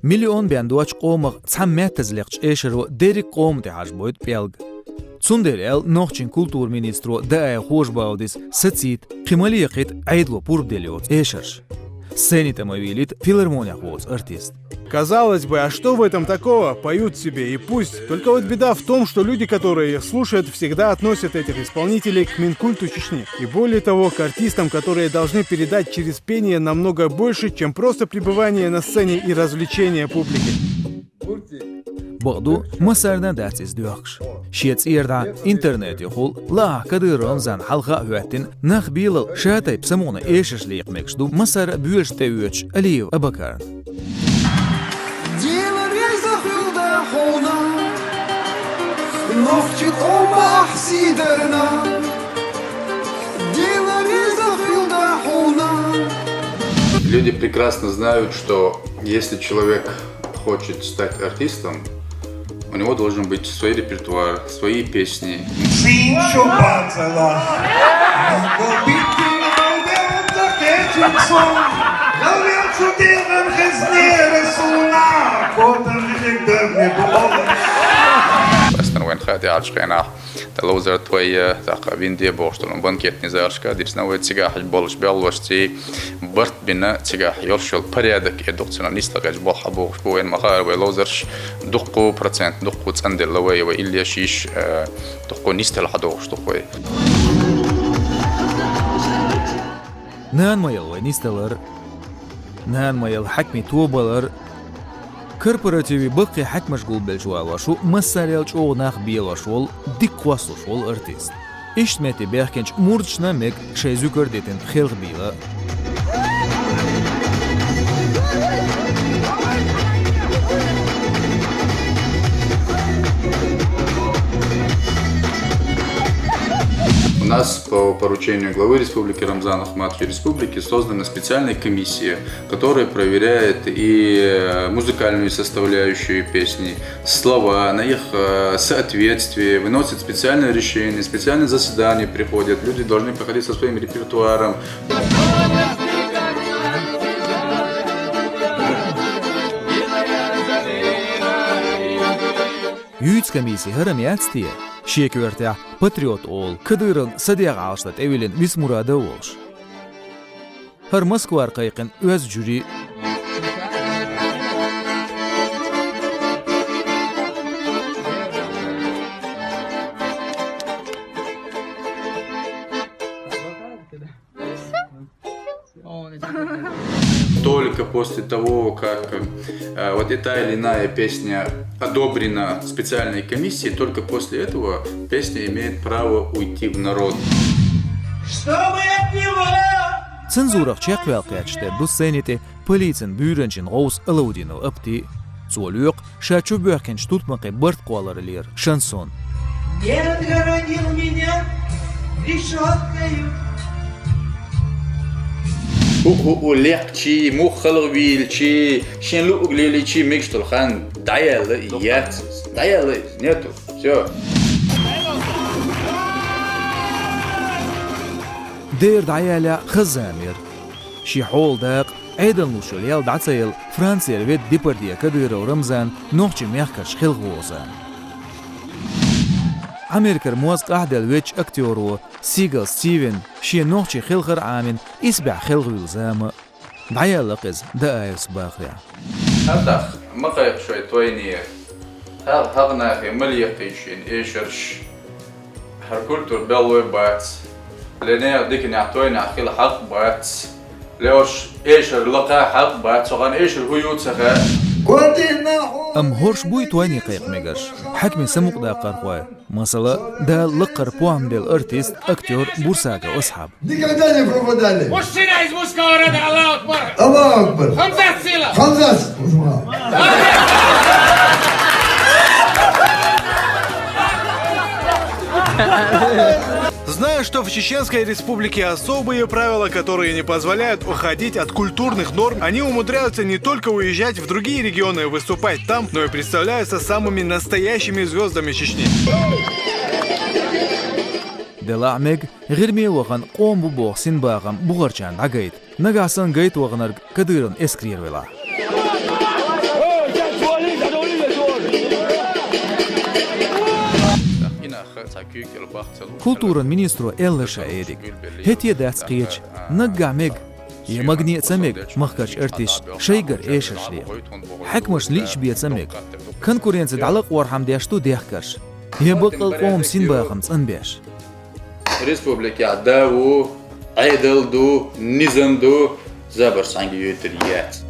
مليون بيندوش قومغ تسمات تزلقش إيشرو ديري قوم تحاج بويت بيلغ تسندر نوخشين كولتور مينيسترو داي خوش باوديس ستسيت قماليقيت عيدلو بوربدليوت إيشرش سцене тамовилит филармония хвоц артист. Казалось бы, а что в этом такого? Поют себе и пусть. Только вот беда в том, что люди, которые их слушают, всегда относят этих исполнителей к Минкульту Чечни. И более того, к артистам, которые должны передать через пение намного больше, чем просто пребывание на сцене и развлечение публики. بعضو مسارنا داتس دوخش شيتس إيردا إنترنت يقول لا كديرون زان حلقة هواتين نخبيل شاتي بسمونا إيشش ليق مكشدو مسار بيوش تيوش أليو أبكار Люди прекрасно знают, что если человек хочет стать артистом, у него должен быть свой репертуар, свои песни. Вен хати ачкена телозер твоя такавин ди боштон банкет низаршка дисна цигах болш белвашти барт бина цигах ёршол порядок эдукцина нислагаж бол хабуш боен махар велозерш дукку процент дукку цандер лавай ва илля шиш дукку нистел хадуш дукку نان مايل ونيستلر نان مايل حكمي توبلر كوربوراتيفي بقي حك مشغول بالجوال وشو مساريل شو ناخ بيل وشول ديك واسو شول ارتيست اشتمتي بيحكنش موردشنا ميك شي زوكر ديتن خلق بيلا У нас по поручению главы республики Рамзана Ахматовича республики создана специальная комиссия, которая проверяет и музыкальную составляющую песни, слова, на их соответствие, выносит специальное решение, специальные заседания приходят, люди должны приходить со своим репертуаром. Юйц комиссии харамиатстия شيكورتع باتريوت أول كديرن صديق عاشت أولين ويس مرادة والش هر مسكوار قيقن وز جوري Только после того, как вот эта или иная песня одобрена специальной комиссией, только после этого песня имеет право уйти в народ. Цензурах чеквелкячте до сценити полицен бюренчин роус алаудино апти цолюк шачу бюркенч тутмаки барт куаларлер шансон. Не отгородил меня решеткою. لقشي مخلويلشي شين لو قليلشي ميكشتل خان دايال يات دايال نيتو شو دير دايالا خزامير شي حول داق عيدل نوشوليال دعتسيل فرانسير ويد ديبرديا كدير ورمزان نوخشي ميخكش خلغوزان أمريكر موزق أحدل ويتش أكتورو سيغل ستيفن شي نوخشي خلغر عامن إسبع خلغ وزام دعيا لقز دايس باخريا هدخ مقايق شوي تويني هغنا في مليقيشين إيشرش هركولتور بلوي بات لنيا ديكني عطويني عخيل حق بات ليوش إيشر لقا حق بات سوغان إيشر هيوت سخا أم هورش بوي تواني قيق ميغاش حكمي سموق دا قرقوا مثلا دا لقر بوام ديل ارتيست اكتور بورساكا اصحاب Никогда не пропадали. Мужчина из мужского рода, Аллах Акбар! Аллах Акбар. Хамзат сила! Хамзат. Знаю, что в Чеченской Республике особые правила, которые не позволяют уходить от культурных норм, они умудряются не только уезжать в другие регионы и выступать там, но и представляются самыми настоящими звездами Чечни. دلعمق غير مي وغن قوم ببوغسين باغم بغرچان عقيد نقاسن قيت وغنرق كديرن اسكرير ولا Kultūran ministru Ella Šaedik. Hetie dēts qiech, naggamig, يمغني تسمك مخكش ارتش شيغر ايشش لي حكمش ليش بيتسمك كونكورنس دعلق ورحم ديشتو ديخكش يبقى القوم سين باخمس انبيش Respublika davu, aydıldu, nizamdu, zabır sanki yötüriyet.